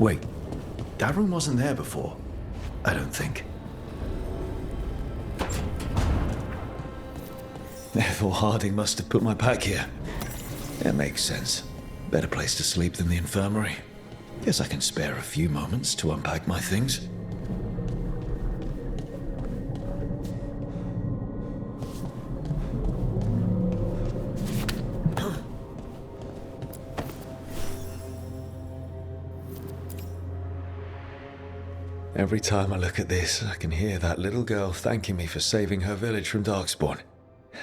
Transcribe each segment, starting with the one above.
Wait, that room wasn't there before. I don't think. Ethel Harding must have put my pack here. That makes sense. Better place to sleep than the infirmary. Guess I can spare a few moments to unpack my things. Every time I look at this, I can hear that little girl thanking me for saving her village from Darkspawn.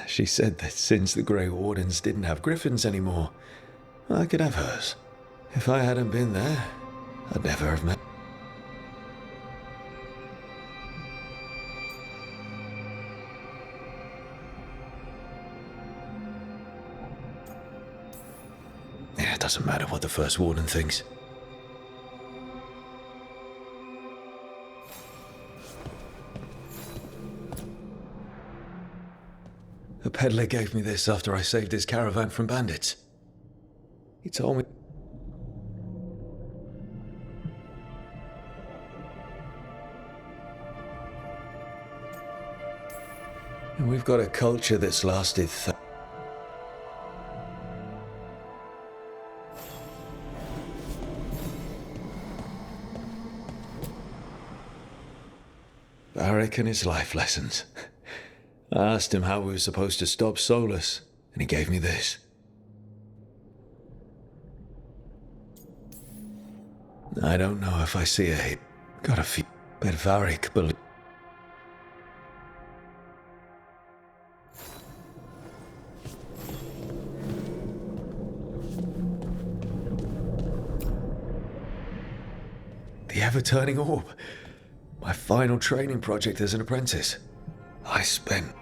She said that since the Grey Wardens didn't have griffins anymore, I could have hers. If I hadn't been there, I'd never have met. Yeah, it doesn't matter what the First Warden thinks. A peddler gave me this after I saved his caravan from bandits. He told me... And we've got a culture that's lasted... Varric and his life lessons. I asked him how we were supposed to stop Solus, and he gave me this. I don't know if I see a hit. Got a few, but Varric believe. The ever-turning orb. My final training project as an apprentice. I spent...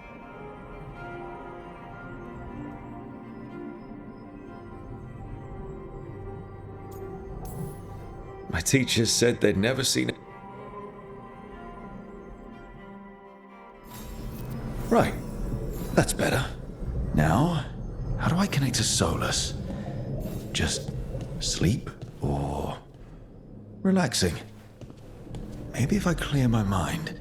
My teachers said they'd never seen it. Right. That's better. Now, how do I connect to Solus? Just sleep or relaxing? Maybe if I clear my mind.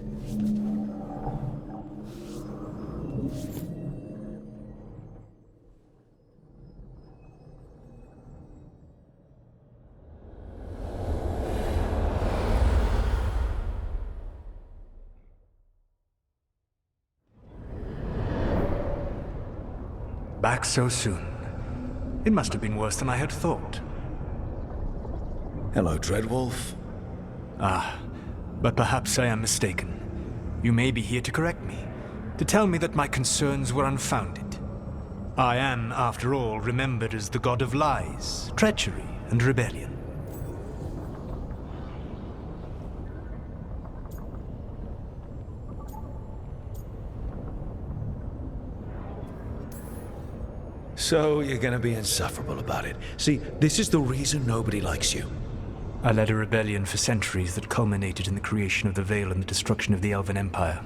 Back so soon. It must have been worse than I had thought. Hello, Dreadwolf. Ah, but perhaps I am mistaken. You may be here to correct me, to tell me that my concerns were unfounded. I am, after all, remembered as the god of lies, treachery, and rebellion. So you're gonna be insufferable about it. See, this is the reason nobody likes you. I led a rebellion for centuries that culminated in the creation of the Veil and the destruction of the Elven Empire.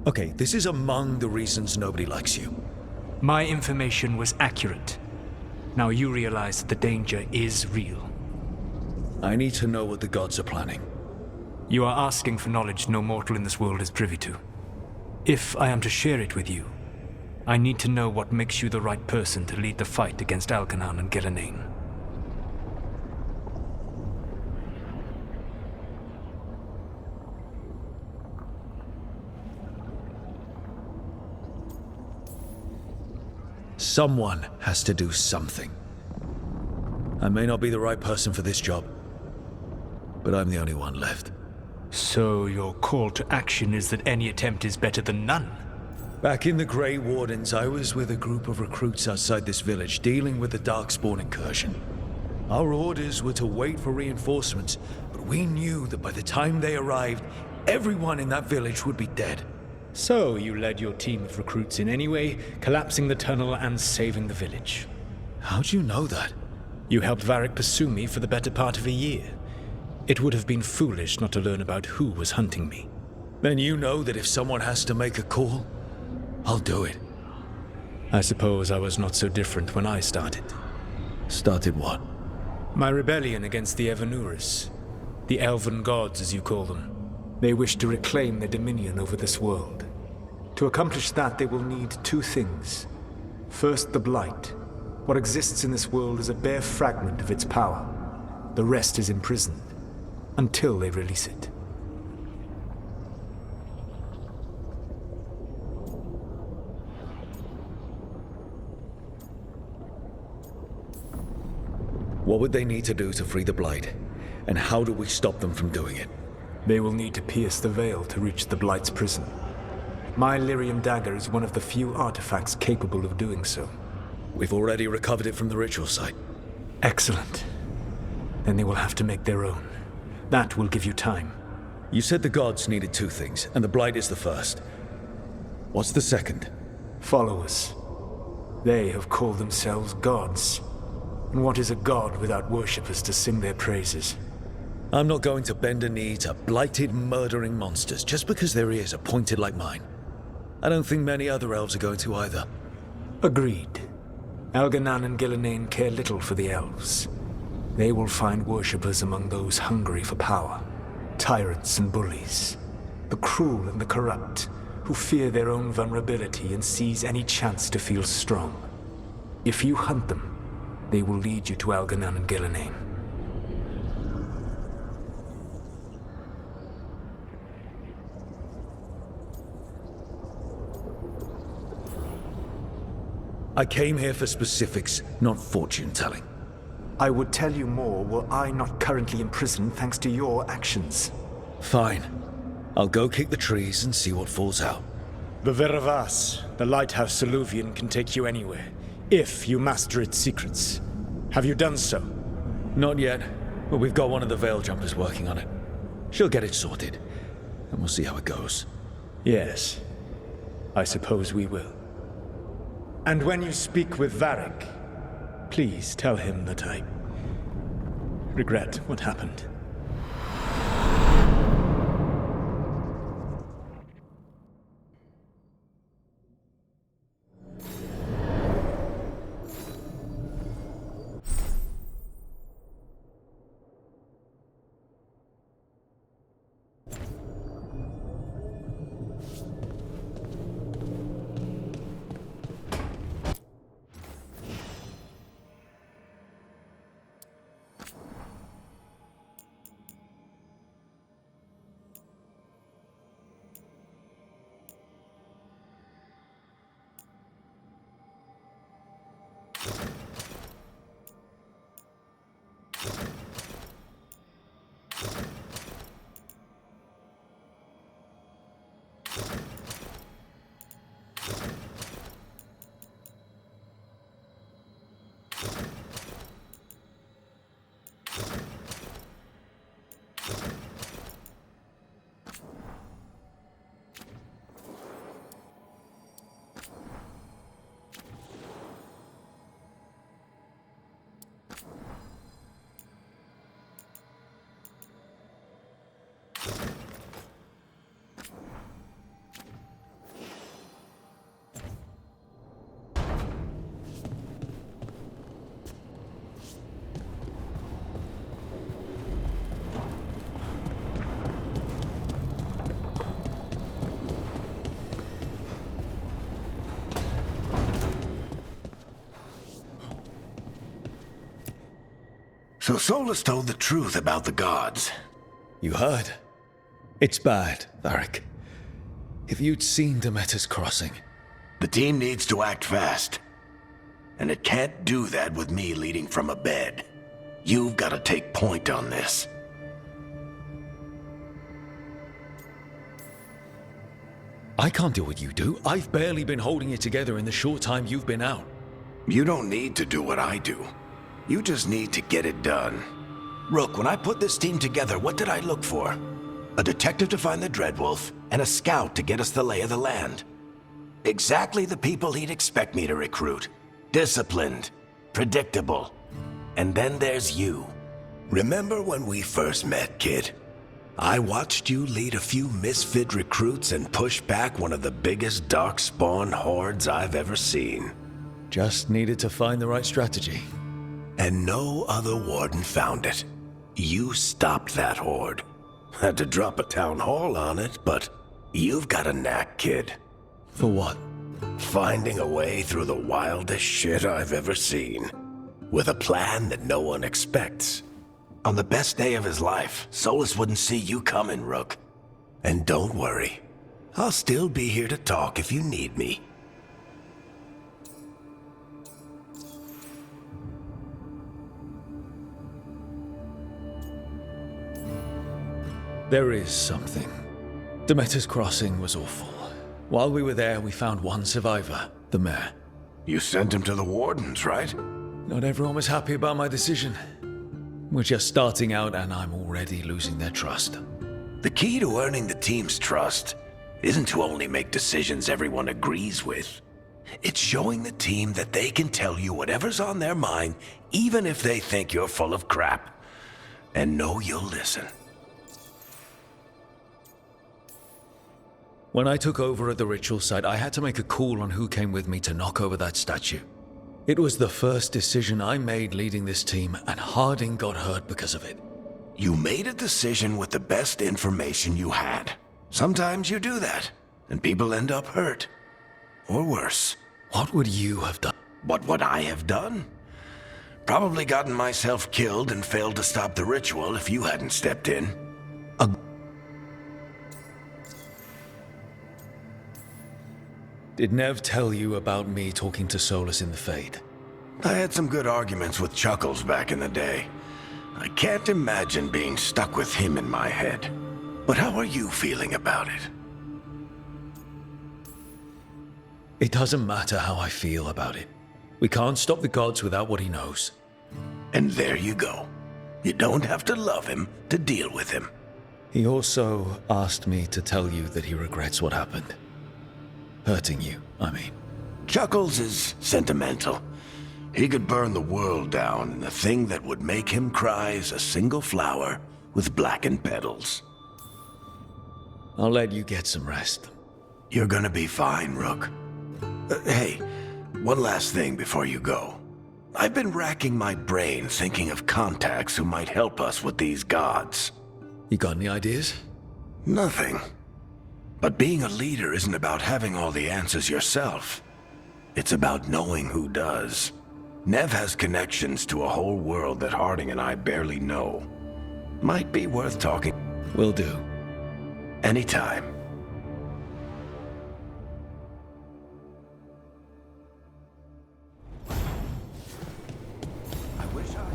Okay, this is among the reasons nobody likes you. My information was accurate. Now you realize that the danger is real. I need to know what the gods are planning. You are asking for knowledge no mortal in this world is privy to. If I am to share it with you, I need to know what makes you the right person to lead the fight against Alkanan and Gillenane. Someone has to do something. I may not be the right person for this job, but I'm the only one left. So your call to action is that any attempt is better than none? Back in the Grey Wardens, I was with a group of recruits outside this village dealing with the Darkspawn incursion. Our orders were to wait for reinforcements, but we knew that by the time they arrived, everyone in that village would be dead. So you led your team of recruits in any way, collapsing the tunnel and saving the village. How'd you know that? You helped Varric pursue me for the better part of a year. It would have been foolish not to learn about who was hunting me. Then you know that if someone has to make a call, I'll do it. I suppose I was not so different when I started. Started what? My rebellion against the Evanuris. The elven gods, as you call them. They wish to reclaim their dominion over this world. To accomplish that, they will need two things. First, the Blight. What exists in this world is a bare fragment of its power. The rest is imprisoned, until they release it. What would they need to do to free the Blight? And how do we stop them from doing it? They will need to pierce the veil to reach the Blight's prison. My Lyrium dagger is one of the few artifacts capable of doing so. We've already recovered it from the ritual site. Excellent. Then they will have to make their own. That will give you time. You said the gods needed two things, and the Blight is the first. What's the second? Followers. They have called themselves gods. And what is a god without worshippers to sing their praises? I'm not going to bend a knee to blighted, murdering monsters just because their ears are pointed like mine. I don't think many other elves are going to either. Agreed. Elganan and Gillenane care little for the elves. They will find worshippers among those hungry for power. Tyrants and bullies. The cruel and the corrupt, who fear their own vulnerability and seize any chance to feel strong. If you hunt them, they will lead you to Elganan and Gillenane. I came here for specifics, not fortune-telling. I would tell you more were I not currently imprisoned thanks to your actions. Fine. I'll go kick the trees and see what falls out. The Veravas, the lighthouse Soluvian, can take you anywhere, if you master its secrets. Have you done so? Not yet, but we've got one of the Veil Jumpers working on it. She'll get it sorted, and we'll see how it goes. Yes, I suppose we will. And when you speak with Varric, please tell him that I regret what happened. So Solus told the truth about the gods. You heard? It's bad, Varric. If you'd seen Demeter's crossing... The team needs to act fast. And it can't do that with me leading from a bed. You've got to take point on this. I can't do what you do. I've barely been holding it together in the short time you've been out. You don't need to do what I do. You just need to get it done. Rook, when I put this team together, what did I look for? A detective to find the Dreadwolf, and a scout to get us the lay of the land. Exactly the people he'd expect me to recruit. Disciplined, predictable. And then there's you. Remember when we first met, kid? I watched you lead a few misfit recruits and push back one of the biggest darkspawn hordes I've ever seen. Just needed to find the right strategy. And no other warden found it. You stopped that horde. Had to drop a town hall on it, but you've got a knack, kid. For what? Finding a way through the wildest shit I've ever seen. With a plan that no one expects. On the best day of his life, Solus wouldn't see you coming, Rook. And don't worry. I'll still be here to talk if you need me. There is something. Demeter's Crossing was awful. While we were there, we found one survivor, the mayor. You sent him to the wardens, right? Not everyone was happy about my decision. We're just starting out and I'm already losing their trust. The key to earning the team's trust isn't to only make decisions everyone agrees with. It's showing the team that they can tell you whatever's on their mind, even if they think you're full of crap. And know you'll listen. When I took over at the ritual site, I had to make a call on who came with me to knock over that statue. It was the first decision I made leading this team, and Harding got hurt because of it. You made a decision with the best information you had. Sometimes you do that, and people end up hurt. Or worse. What would you have done? What would I have done? Probably gotten myself killed and failed to stop the ritual if you hadn't stepped in. Did Nev tell you about me talking to Solus in the Fade? I had some good arguments with Chuckles back in the day. I can't imagine being stuck with him in my head. But how are you feeling about it? It doesn't matter how I feel about it. We can't stop the gods without what he knows. And there you go. You don't have to love him to deal with him. He also asked me to tell you that he regrets what happened. Hurting you, I mean. Chuckles is sentimental. He could burn the world down, and the thing that would make him cry is a single flower with blackened petals. I'll let you get some rest. You're gonna be fine, Rook. Hey, one last thing before you go. I've been racking my brain thinking of contacts who might help us with these gods. You got any ideas? Nothing. But being a leader isn't about having all the answers yourself. It's about knowing who does. Nev has connections to a whole world that Harding and I barely know. Might be worth talking. Will do. Anytime. I wish I...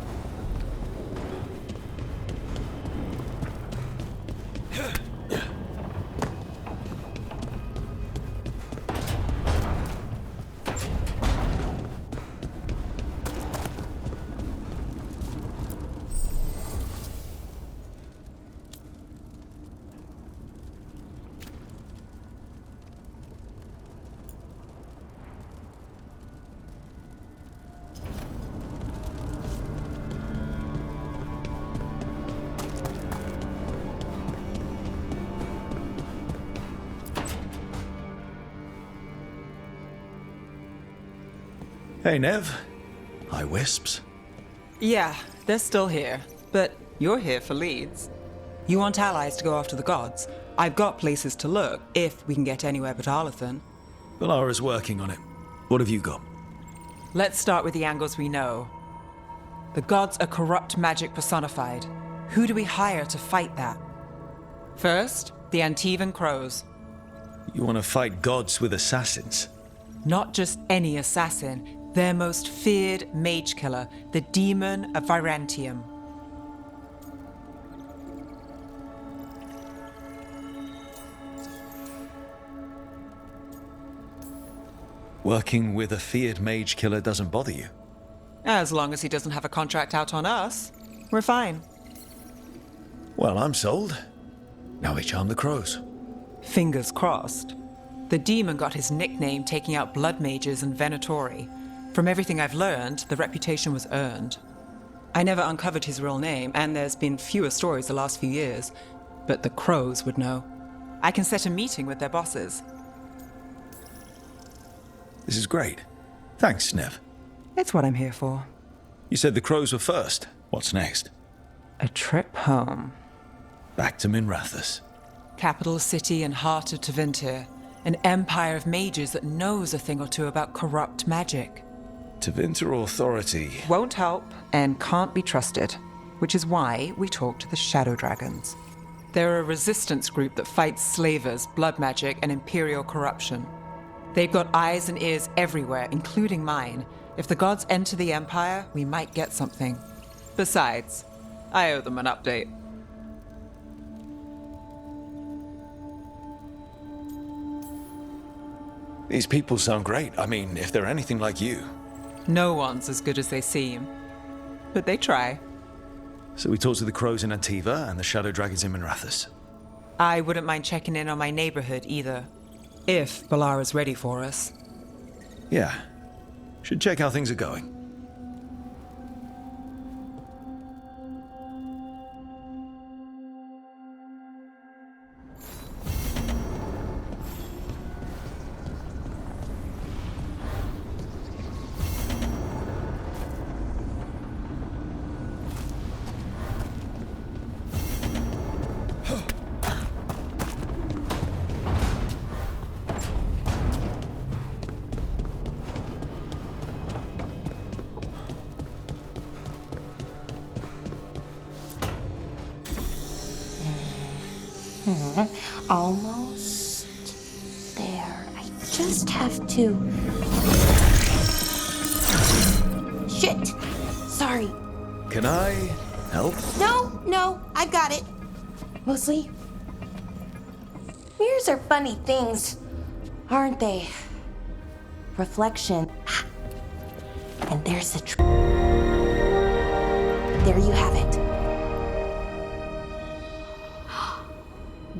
Hey, Nev. Hi, Wisps. Yeah, they're still here. But you're here for leads. You want allies to go after the gods? I've got places to look, if we can get anywhere but Arlathan. Valara's working on it. What have you got? Let's start with the angles we know. The gods are corrupt magic personified. Who do we hire to fight that? First, the Antivan Crows. You want to fight gods with assassins? Not just any assassin, their most feared mage killer, the Demon of Virantium. Working with a feared mage killer doesn't bother you? As long as he doesn't have a contract out on us, we're fine. Well, I'm sold. Now we charm the crows. Fingers crossed. The demon got his nickname taking out blood mages and Venatori. From everything I've learned, the reputation was earned. I never uncovered his real name, and there's been fewer stories the last few years, but the crows would know. I can set a meeting with their bosses. This is great. Thanks, Nev. It's what I'm here for. You said the crows were first. What's next? A trip home. Back to Minrathous. Capital city and heart of Tevinter. An empire of mages that knows a thing or two about corrupt magic. Tevinter Authority. Won't help and can't be trusted, which is why we talk to the Shadow Dragons. They're a resistance group that fights slavers, blood magic, and imperial corruption. They've got eyes and ears everywhere, including mine. If the gods enter the Empire, we might get something. Besides, I owe them an update. These people sound great. I mean, if they're anything like you. No one's as good as they seem. But they try. So we talked to the crows in Antiva and the shadow dragons in Minrathous. I wouldn't mind checking in on my neighborhood either. If Balara's ready for us. Yeah. Should check how things are going. Almost there. I just have to... Shit! Sorry. Can I help? No, I've got it. Mostly. Mirrors are funny things, aren't they? Reflection. And there's the there you have it.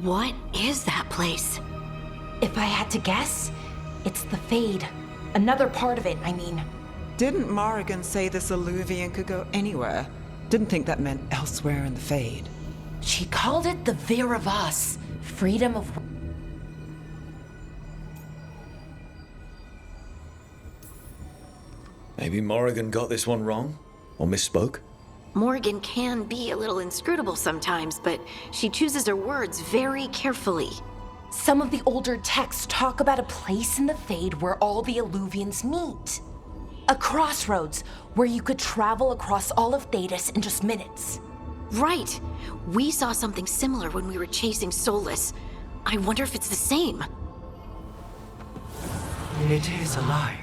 What is that place? If I had to guess, it's the Fade. Another part of it, I mean. Didn't Morrigan say this Alluvian could go anywhere? Didn't think that meant elsewhere in the Fade. She called it the Vir of Us. Freedom of... Maybe Morrigan got this one wrong? Or misspoke? Morgan can be a little inscrutable sometimes, but she chooses her words very carefully. Some of the older texts talk about a place in the Fade where all the Alluvians meet. A crossroads where you could travel across all of Thedas in just minutes. Right. We saw something similar when we were chasing Solus. I wonder if it's the same. It is alike,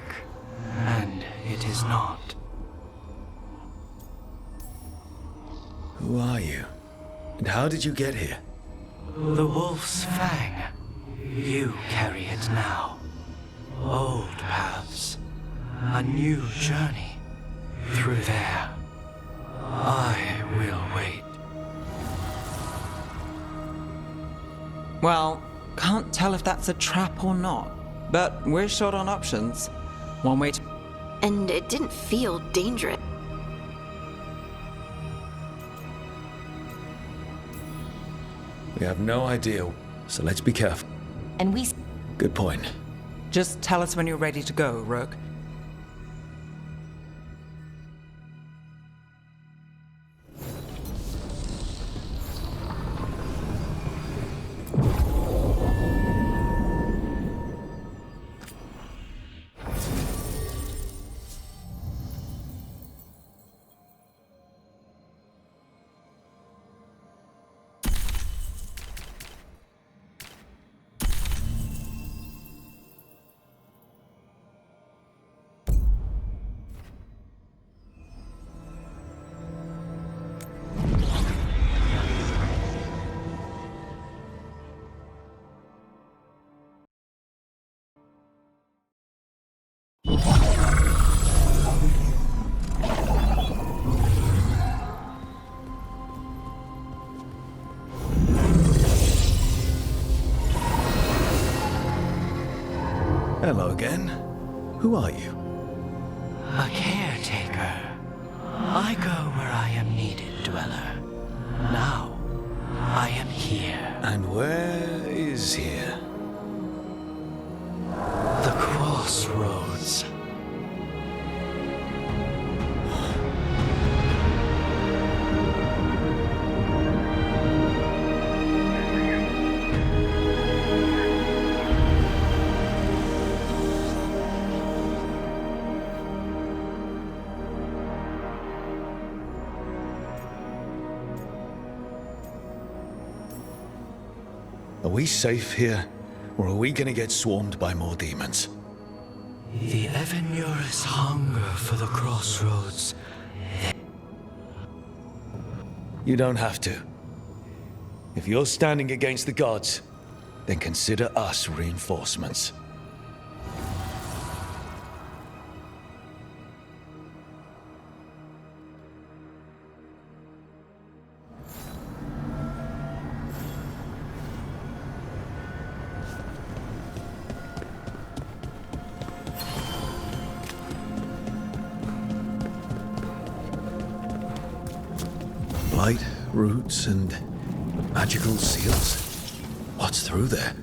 and it is not. Who are you? And how did you get here? The Wolf's Fang. You carry it now. Old paths. A new journey. Through there. I will wait. Well, can't tell if that's a trap or not. But we're short on options. One way to... And it didn't feel dangerous. We have no idea, so let's be careful. And we... Good point. Just tell us when you're ready to go, Rook. Hello again. Who are you? A caretaker. I go where I am needed, Dweller. Now, I am here. And where is here? The crossroads. Are we safe here, or are we gonna get swarmed by more demons? The Evenurus hunger for the crossroads. You don't have to. If you're standing against the gods, then consider us reinforcements. Blight, roots, and magical seals. What's through there?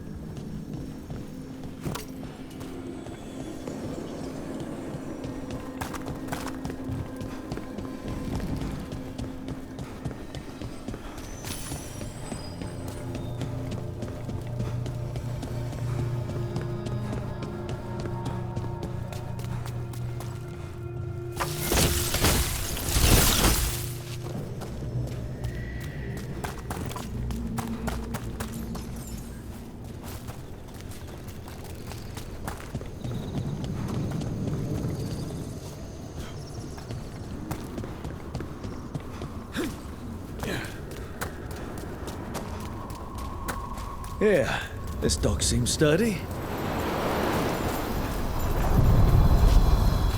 Yeah, this dog seems sturdy.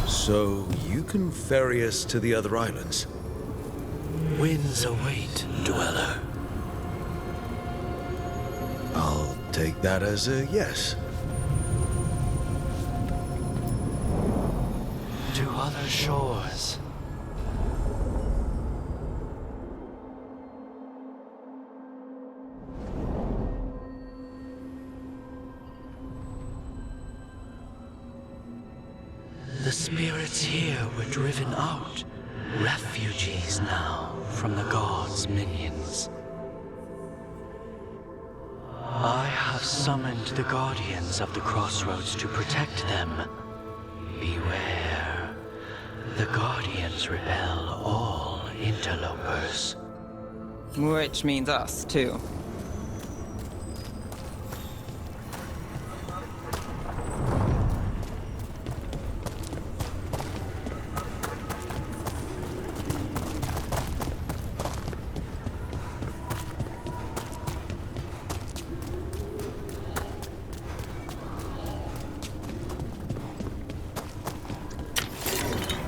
So, you can ferry us to the other islands? Winds await, dweller. I'll take that as a yes. To other shores. The spirits here were driven out, refugees now from the gods' minions. I have summoned the guardians of the crossroads to protect them. Beware. The guardians repel all interlopers. Which means us, too.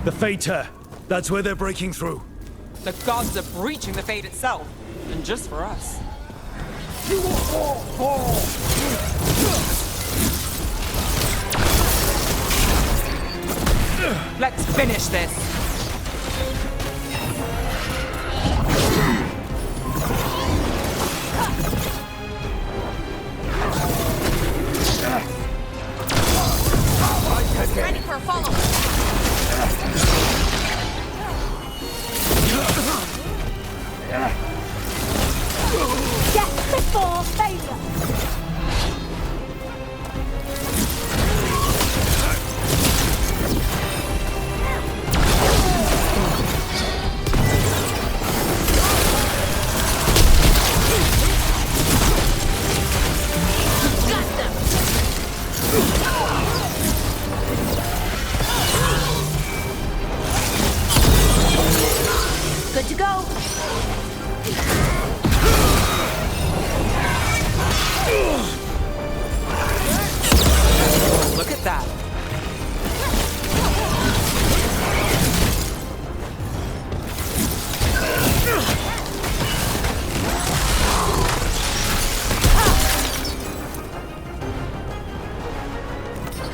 The Fater! That's where they're breaking through. The gods are breaching the fate itself, and just for us. Let's finish this. Ready for a follow-up. Death before failure! Got them! Good to go. Look at that.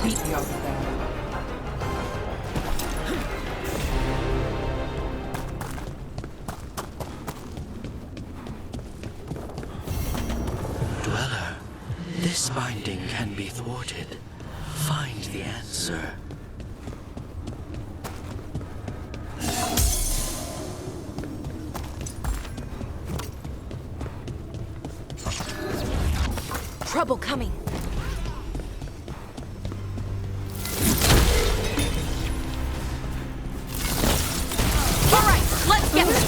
Beat me over there. Dweller, this binding can be thwarted. Find the answer. Trouble coming. All right, let's get this.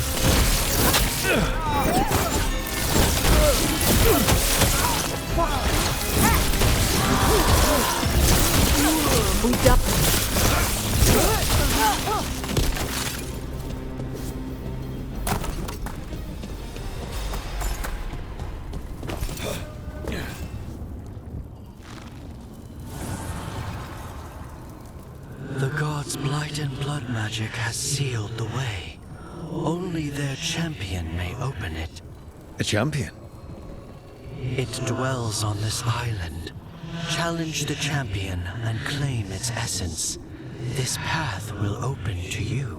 blood magic has sealed the way. Only their champion may open it. A champion? It dwells on this island. Challenge the champion and claim its essence. This path will open to you.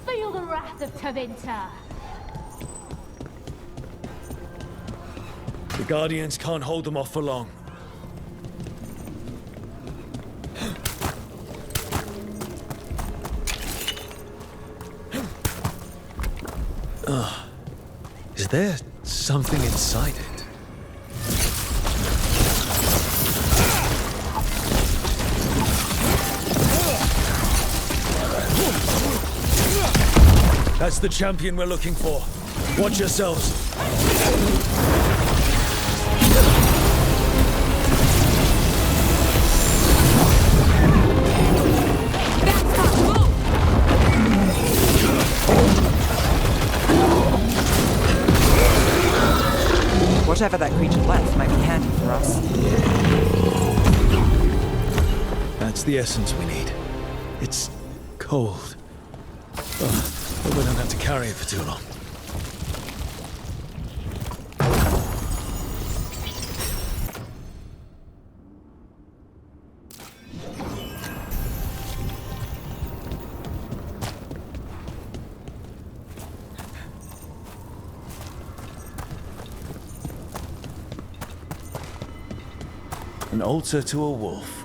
Feel the wrath of Tavinta. The Guardians can't hold them off for long. Is there something inside it? That's the champion we're looking for. Watch yourselves. Whatever that creature left might be handy for us. That's the essence we need. It's cold. But we don't have to carry it for too long. An altar to a wolf.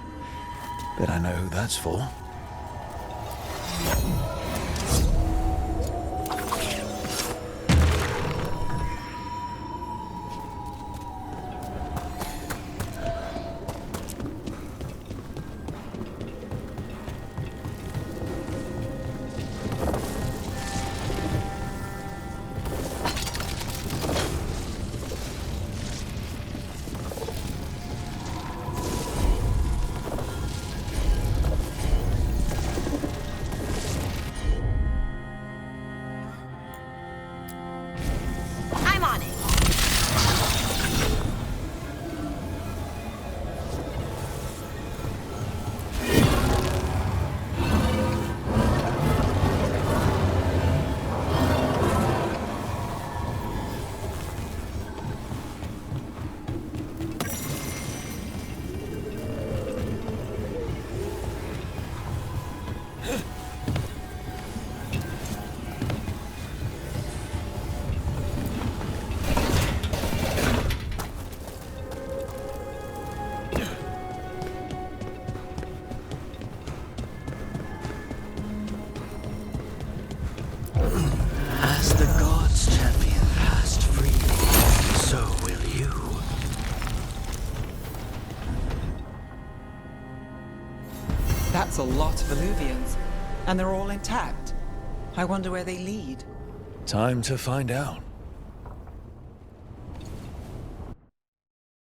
Bet I know who that's for. I'm on it. As the gods' champion passed freely, so will you. That's a lot of Illuvians, and they're all intact. I wonder where they lead. Time to find out.